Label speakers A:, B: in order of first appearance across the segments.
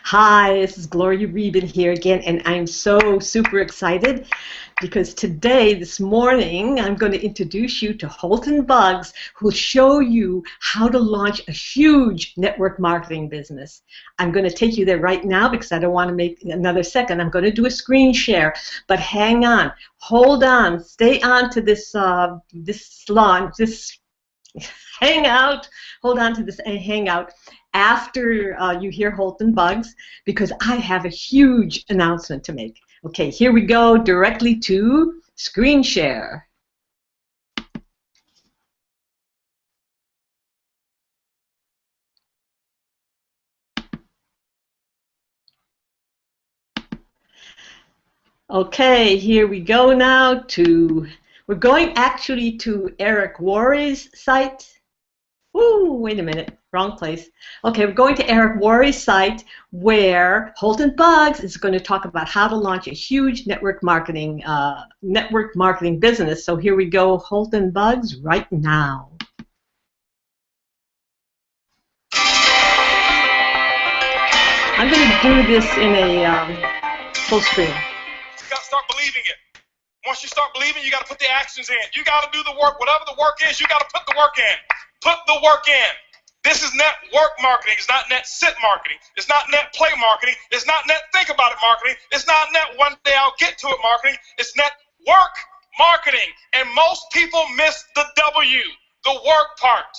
A: Hi, this is Gloria Reben here again, and I'm so super excited because today, this morning, I'm going to introduce you to Holton Buggs, who'll show you how to launch a huge network marketing business. I'm going to take you there right now because I don't want to make another second. I'm going to do a screen share, but hang on, hold on, stay on to this hangout. Hold on to this hangout after you hear Holton Buggs, because I have a huge announcement to make. Okay, here we go, directly to screen share. Okay, here we go now we're going actually to Eric Worre's site. Ooh, wait a minute, wrong place. Okay, we're going to Eric Worre's site where Holton Buggs is going to talk about how to launch a huge network marketing business. So here we go, Holton Buggs, right now. I'm going to do this in a full screen.
B: You got to start believing it. Once you start believing, you got to put the actions in. You got to do the work. Whatever the work is, you got to put the work in. Put the work in. This is network marketing. It's not net sit marketing. It's not net play marketing. It's not net think about it marketing. It's not net one day I'll get to it marketing. It's network marketing. And most people miss the W, the work part.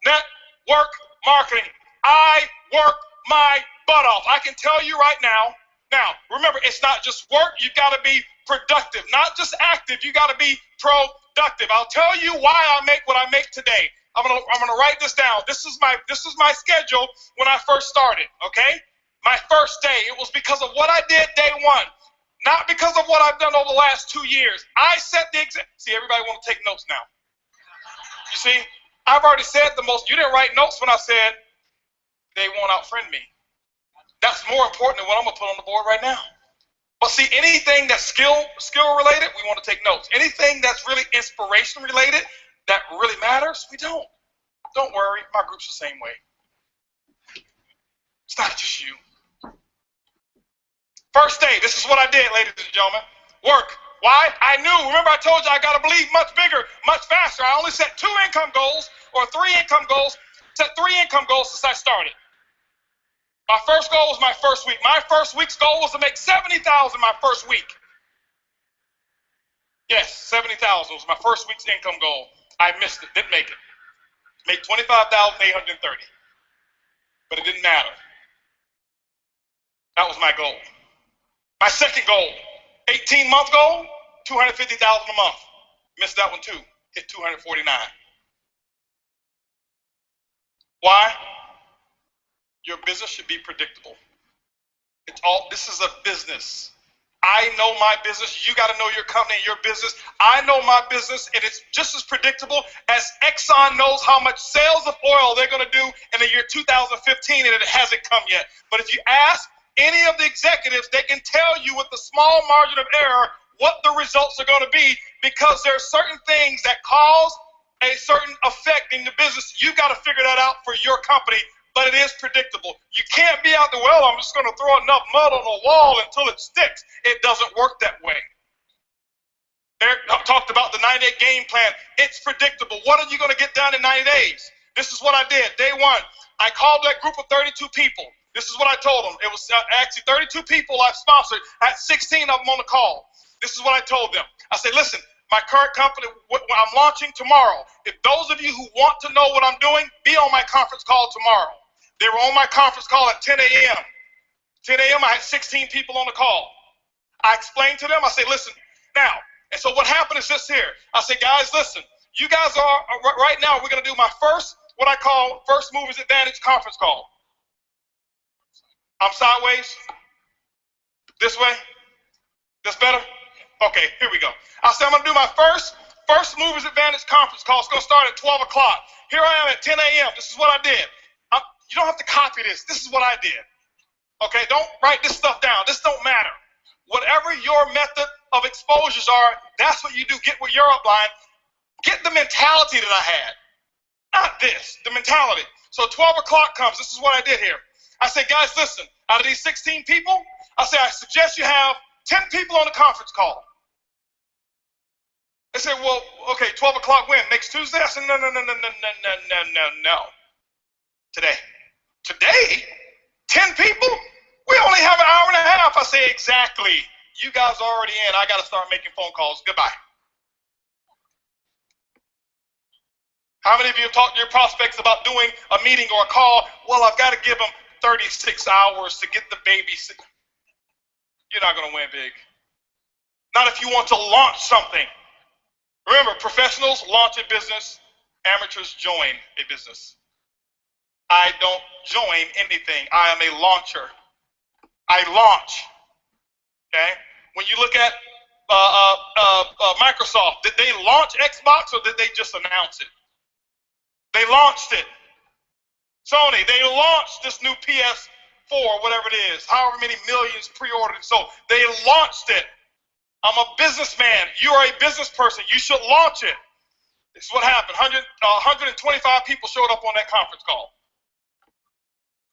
B: Network marketing. I work my butt off. I can tell you right now. Now, remember, it's not just work. You've got to be productive, not just active. You got to be productive. I'll tell you why I make what I make today. I'm gonna write this down. This is my schedule when I first started. Okay, my first day. It was because of what I did day one, not because of what I've done over the last 2 years. I set the example. See, everybody want to take notes now. You see, I've already said the most. You didn't write notes when I said they won't outfriend me. That's more important than what I'm gonna put on the board right now. But see, anything that's skill related, we want to take notes. Anything that's really inspiration related, that really matters, we don't. Don't worry, my group's the same way. It's not just you. First day, this is what I did, ladies and gentlemen. Work. Why? I knew. Remember, I told you I got to believe much bigger, much faster. I only set 2 income goals or 3 income goals. Set 3 income goals since I started. My first goal was my first week. My first week's goal was to make $70,000 my first week. Yes, $70,000 was my first week's income goal. I missed it, didn't make it. Made $25,830, but it didn't matter. That was my goal. My second goal, 18-month goal, $250,000 a month. Missed that one too. Hit 249. Why? Your business should be predictable. This is a business. I know my business. You got to know your company and your business. I know my business, and it's just as predictable as Exxon knows how much sales of oil they're going to do in the year 2015, and it hasn't come yet. But if you ask any of the executives, they can tell you with a small margin of error what the results are going to be, because there are certain things that cause a certain effect in the business. You've got to figure that out for your company. But it is predictable. You can't be out there, well, I'm just going to throw enough mud on the wall until it sticks. It doesn't work that way. Eric talked about the 90-day game plan. It's predictable. What are you going to get done in 90 days? This is what I did. Day one, I called that group of 32 people. This is what I told them. It was actually 32 people I've sponsored. I had 16 of them on the call. This is what I told them. I said, listen, my current company, I'm launching tomorrow. If those of you who want to know what I'm doing, be on my conference call tomorrow. They were on my conference call at 10 a.m. 10 a.m. I had 16 people on the call. I explained to them, I said, listen, now, and so what happened is this here. I said, guys, listen, you guys are, right now, we're going to do my first, what I call First Movers Advantage conference call. I'm sideways. This way. This better? Okay, here we go. I said, I'm going to do my First Movers Advantage conference call. It's going to start at 12 o'clock. Here I am at 10 a.m. This is what I did. You don't have to copy this. This is what I did. Okay, don't write this stuff down. This don't matter. Whatever your method of exposures are, that's what you do. Get with your upline. Get the mentality that I had. Not this, the mentality. So 12 o'clock comes. This is what I did here. I say, guys, listen, out of these 16 people, I say, I suggest you have 10 people on the conference call. They say, well, okay, 12 o'clock when? Next Tuesday? I said, no. Today. Today? 10 people? We only have an hour and a half. I say, exactly. You guys are already in. I got to start making phone calls. Goodbye. How many of you have talked to your prospects about doing a meeting or a call? Well, I've got to give them 36 hours to get the babysitter. You're not going to win big. Not if you want to launch something. Remember, professionals launch a business. Amateurs join a business. I don't join anything. I am a launcher. I launch. Okay? When you look at Microsoft, did they launch Xbox or did they just announce it? They launched it. Sony, they launched this new PS4, whatever it is, however many millions pre-ordered. So they launched it. I'm a businessman. You are a business person. You should launch it. This is what happened. 125 people showed up on that conference call.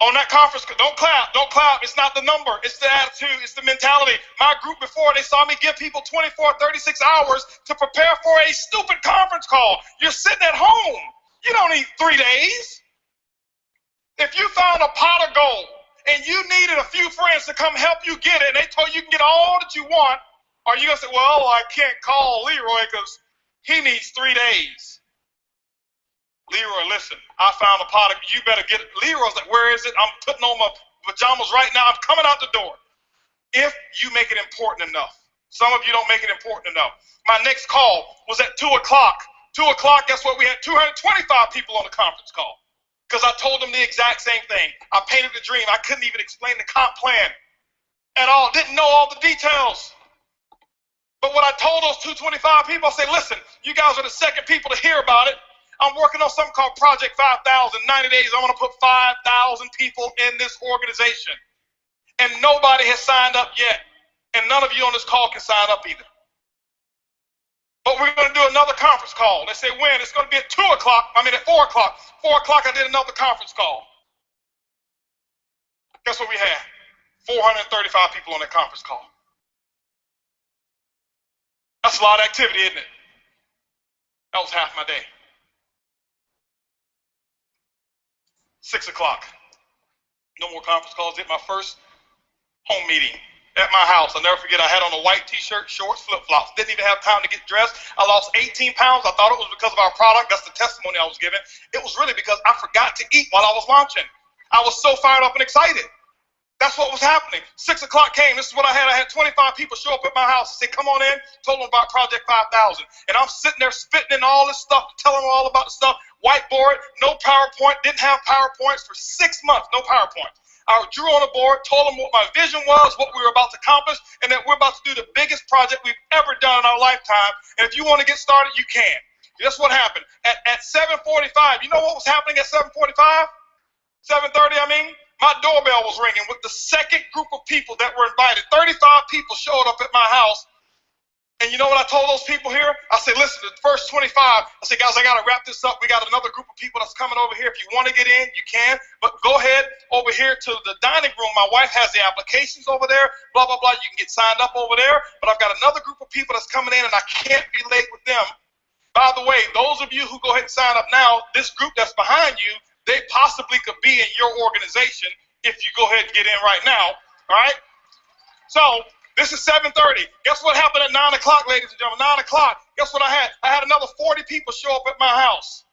B: On that conference call, don't clap, don't clap. It's not the number. It's the attitude. It's the mentality. My group before, they saw me give people 24, 36 hours to prepare for a stupid conference call. You're sitting at home. You don't need 3 days. If you found a pot of gold and you needed a few friends to come help you get it and they told you can get all that you want, are you going to say, well, I can't call Leroy because he needs 3 days? Leroy, listen, I found a pot of, you better get it. Leroy's like, where is it? I'm putting on my pajamas right now. I'm coming out the door. If you make it important enough. Some of you don't make it important enough. My next call was at 2 o'clock. 2 o'clock, guess what? We had 225 people on the conference call because I told them the exact same thing. I painted the dream. I couldn't even explain the comp plan at all. Didn't know all the details. But when I told those 225 people, I said, listen, you guys are the second people to hear about it. I'm working on something called Project 5,000. 90 days, I want to put 5,000 people in this organization. And nobody has signed up yet. And none of you on this call can sign up either. But we're going to do another conference call. They say when? It's going to be at 2 o'clock. I mean at 4 o'clock. 4 o'clock, I did another conference call. Guess what we had? 435 people on that conference call. That's a lot of activity, isn't it? That was half my day. 6 o'clock. No more conference calls. Did my first home meeting at my house. I'll never forget, I had on a white t-shirt, shorts, flip-flops. Didn't even have time to get dressed. I lost 18 pounds. I thought it was because of our product. That's the testimony I was giving. It was really because I forgot to eat while I was launching. I was so fired up and excited. That's what was happening. 6 o'clock came. This is what I had. I had 25 people show up at my house and say, come on in. Told them about Project 5,000. And I'm sitting there spitting in all this stuff, telling them all about the stuff. Whiteboard, no PowerPoint. Didn't have PowerPoints for 6 months. No PowerPoint. I drew on a board, told them what my vision was, what we were about to accomplish, and that we're about to do the biggest project we've ever done in our lifetime. And if you want to get started, you can. That's what happened. At 7:45, you know what was happening at 7:45? 7:30, I mean? My doorbell was ringing with the second group of people that were invited. 35 people showed up at my house. And you know what I told those people here? I said, listen, the first 25, I said, guys, I got to wrap this up. We got another group of people that's coming over here. If you want to get in, you can. But go ahead over here to the dining room. My wife has the applications over there, blah, blah, blah. You can get signed up over there. But I've got another group of people that's coming in, and I can't be late with them. By the way, those of you who go ahead and sign up now, this group that's behind you, they possibly could be in your organization if you go ahead and get in right now. All right? So this is 7:30. Guess what happened at 9 o'clock, ladies and gentlemen? 9 o'clock. Guess what I had? I had another 40 people show up at my house.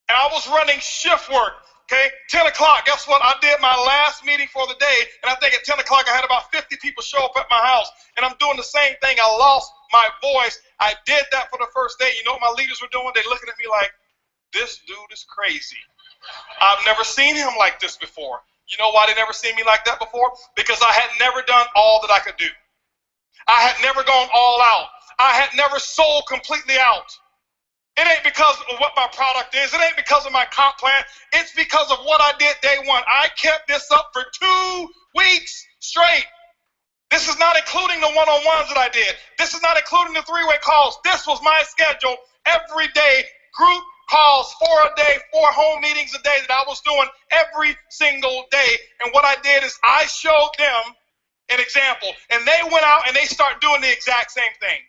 B: And I was running shift work. Okay? 10 o'clock. Guess what? I did my last meeting for the day. And I think at 10 o'clock I had about 50 people show up at my house. And I'm doing the same thing. I lost my voice. I did that for the first day. You know what my leaders were doing? They're looking at me like, this dude is crazy. I've never seen him like this before. You know why they never seen me like that before? Because I had never done all that I could do. I had never gone all out. I had never sold completely out. It ain't because of what my product is. It ain't because of my comp plan. It's because of what I did day one. I kept this up for 2 weeks straight. This is not including the one-on-ones that I did. This is not including the 3-way calls. This was my schedule every day, group calls, 4 a day, 4 home meetings a day that I was doing every single day. And what I did is I showed them an example, and they went out and they started doing the exact same thing.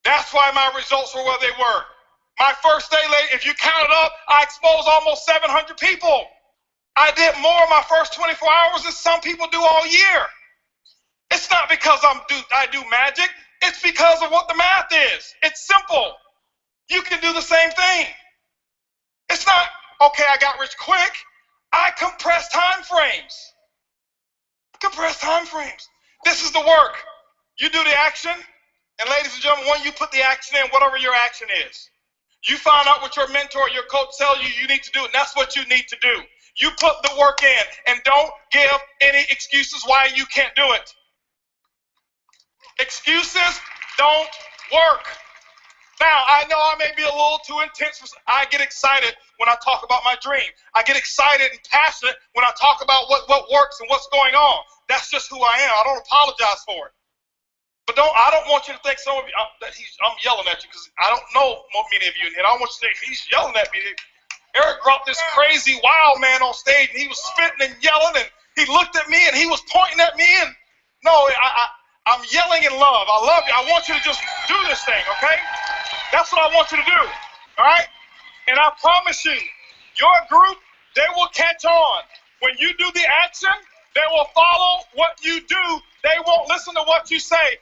B: That's why my results were where they were. My first day, if you count it up, I exposed almost 700 people. I did more in my first 24 hours than some people do all year. It's not because I do magic. It's because of what the math is. It's simple. You can do the same thing. It's not, okay, I got rich quick. I compress time frames. Compress time frames. This is the work. You do the action, and ladies and gentlemen, when you put the action in, whatever your action is, you find out what your mentor, your coach tells you need to do, and that's what you need to do. You put the work in, and don't give any excuses why you can't do it. Excuses don't work. Now, I know I may be a little too intense. I get excited when I talk about my dream. I get excited and passionate when I talk about what works and what's going on. That's just who I am. I don't apologize for it. But I don't want you to think some of you, I'm yelling at you because I don't know many of you in here. I don't want you to think he's yelling at me. Eric brought this crazy wild man on stage, and he was spitting and yelling, and he looked at me, and he was pointing at me. And no, I'm yelling in love. I love you. I want you to just do this thing, okay? That's what I want you to do, all right? And I promise you, your group, they will catch on. When you do the action, they will follow what you do. They won't listen to what you say.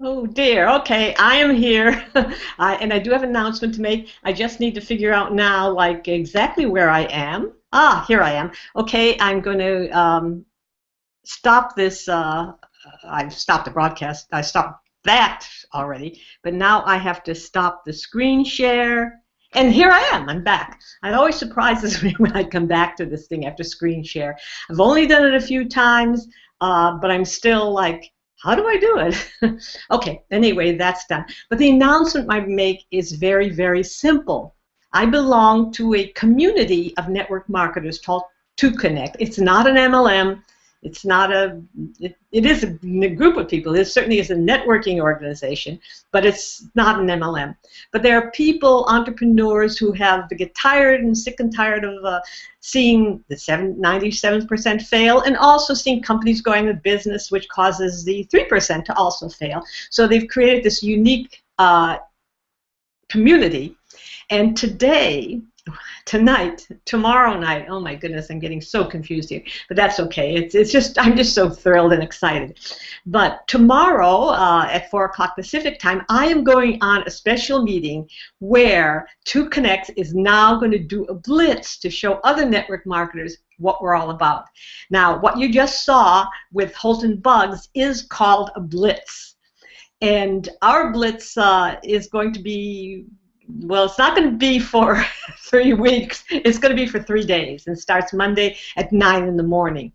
A: Oh dear. Okay, I am here, and I do have an announcement to make. I just need to figure out now, like, exactly where I am. Ah, here I am. Okay, I'm going to stop this. I've stopped the broadcast. I stopped that already, but now I have to stop the screen share. And here I am. I'm back. It always surprises me when I come back to this thing after screen share. I've only done it a few times, but I'm still like, how do I do it? Okay, anyway, that's done. But the announcement I make is very, very simple. I belong to a community of network marketers called To Connect. It's not an MLM. It's not it is a group of people. It certainly is a networking organization, but it's not an MLM. But there are people, entrepreneurs, who get tired and sick and tired of seeing the 97% fail, and also seeing companies going out of business, which causes the 3% to also fail. So they've created this unique community. And tonight, tomorrow night, oh my goodness, I'm getting so confused here, but that's okay. It's just, I'm just so thrilled and excited. But tomorrow at 4 o'clock Pacific time, I am going on a special meeting where To Connect is now going to do a blitz to show other network marketers what we're all about. Now, what you just saw with Holton Bugs is called a blitz. And our blitz is going to be, well, it's not going to be for 3 weeks. It's going to be for 3 days, and starts Monday at 9 in the morning.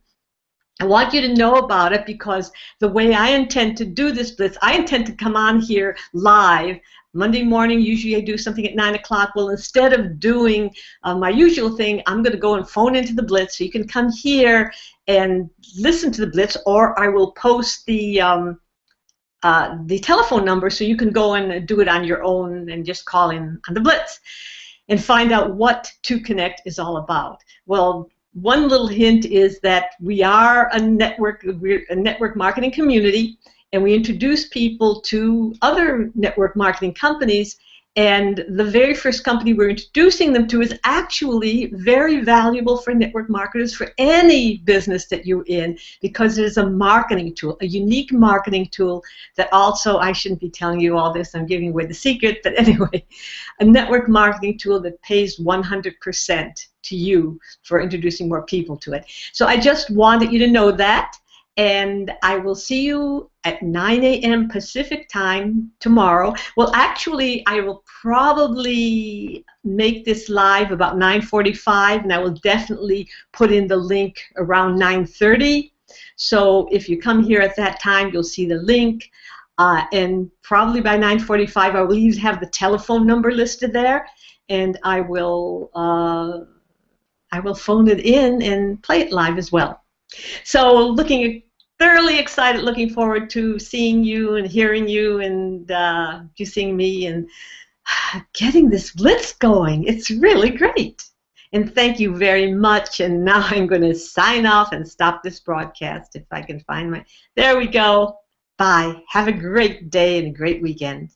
A: I want you to know about it because the way I intend to do this blitz, I intend to come on here live Monday morning. Usually I do something at 9 o'clock. Well, instead of doing my usual thing, I'm going to go and phone into the blitz, so you can come here and listen to the blitz, or I will post the telephone number so you can go and do it on your own and just call in on the blitz and find out what To Connect is all about. Well, one little hint is that we're a network marketing community, and we introduce people to other network marketing companies. And the very first company we're introducing them to is actually very valuable for network marketers, for any business that you're in, because it is a marketing tool, a unique marketing tool that also, I shouldn't be telling you all this, I'm giving away the secret, but anyway, a network marketing tool that pays 100% to you for introducing more people to it. So I just wanted you to know that. And I will see you at 9 a.m. Pacific time tomorrow. Well, actually, I will probably make this live about 9:45, and I will definitely put in the link around 9:30. So if you come here at that time, you'll see the link. And probably by 9:45, I will even have the telephone number listed there. and I will phone it in and play it live as well. So thoroughly excited, looking forward to seeing you and hearing you and you seeing me and getting this blitz going. It's really great. And thank you very much. And now I'm going to sign off and stop this broadcast if I can find my. There we go. Bye. Have a great day and a great weekend.